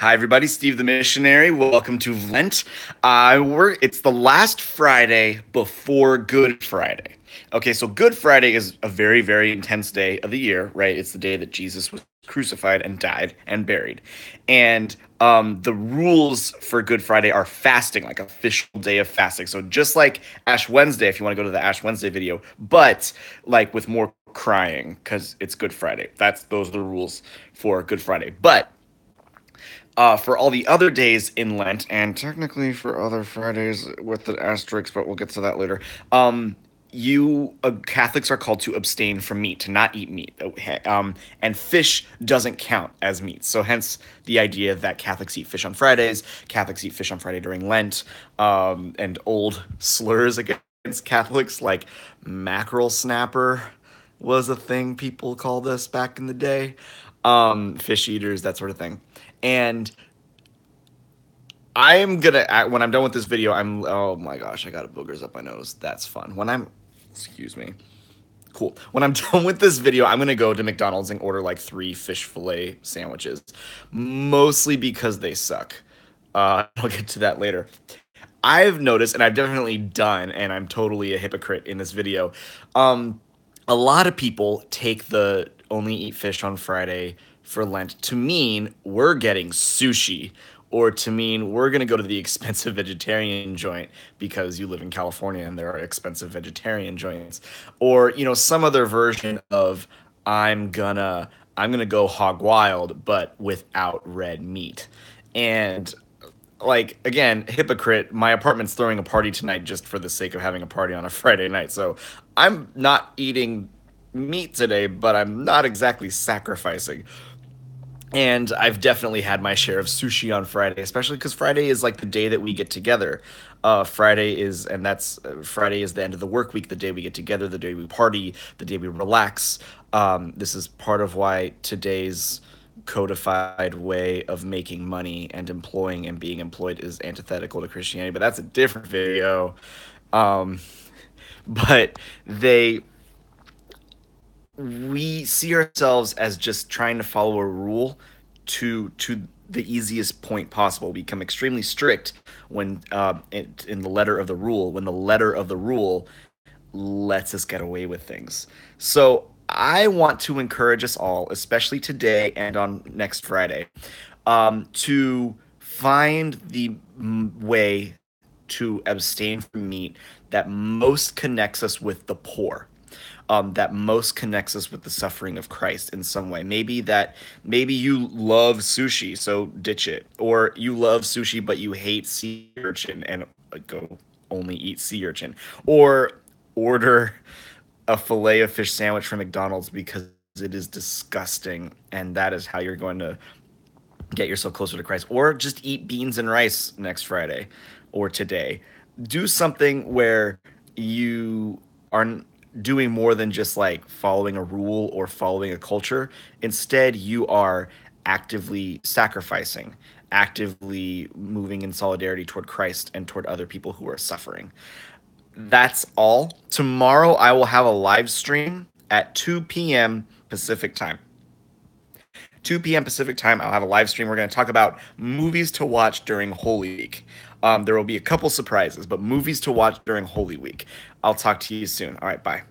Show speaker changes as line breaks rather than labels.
Hi, everybody. Steve the Missionary. Welcome to Lent. It's the last Friday before Good Friday. Okay, so Good Friday is a very, very intense day of the year, right? It's the day that Jesus was crucified and died and buried. And the rules for Good Friday are fasting, like official day of fasting. So just like Ash Wednesday, if you want to go to the Ash Wednesday video, but like with more crying because it's Good Friday. Those are the rules for Good Friday. But for all the other days in Lent, and technically for other Fridays with the asterisks, but we'll get to that later. You Catholics are called to abstain from meat, to not eat meat, and fish doesn't count as meat. So hence the idea that Catholics eat fish on Fridays, Catholics eat fish on Friday during Lent, and old slurs against Catholics like mackerel snapper was a thing people called us back in the day. Fish eaters, that sort of thing. And I'm gonna when I'm done with this video, oh my gosh, I got boogers up my nose. That's fun. Excuse me. Cool. When I'm done with this video, I'm gonna go to McDonald's and order like 3 fish fillet sandwiches, mostly because they suck. I'll get to that later. I've noticed, and I've definitely done, and I'm totally a hypocrite in this video. A lot of people take the only eat fish on Friday for Lent to mean we're getting sushi, or to mean we're going to go to the expensive vegetarian joint because you live in California and there are expensive vegetarian joints, or some other version of I'm gonna go hog wild but without red meat. And like, again, hypocrite, my apartment's throwing a party tonight just for the sake of having a party on a Friday night. So I'm not eating meat today, but I'm not exactly sacrificing. And I've definitely had my share of sushi on Friday, especially because Friday is like the day that we get together. Friday is the end of the work week, the day we get together, the day we party, the day we relax. This is part of why today's codified way of making money and employing and being employed is antithetical to Christianity, but that's a different video. Um, but they we see ourselves as just trying to follow a rule to the easiest point possible. We become extremely strict when in the letter of the rule, when the letter of the rule lets us get away with things. So I want to encourage us all, especially today and on next Friday, to find the way to abstain from meat that most connects us with the poor, that most connects us with the suffering of Christ in some way. Maybe you love sushi, so ditch it, or you love sushi but you hate sea urchin and go only eat sea urchin, or order a fillet of fish sandwich from McDonald's because it is disgusting, and that is how you're going to get yourself closer to Christ. Or just eat beans and rice next Friday or today. Do something where you are doing more than just like following a rule or following a culture. Instead, you are actively sacrificing, actively moving in solidarity toward Christ and toward other people who are suffering. That's all. Tomorrow, I will have a live stream at 2 p.m. Pacific time. 2 p.m. Pacific time, I'll have a live stream. We're going to talk about movies to watch during Holy Week. There will be a couple surprises, but movies to watch during Holy Week. I'll talk to you soon. All right, bye.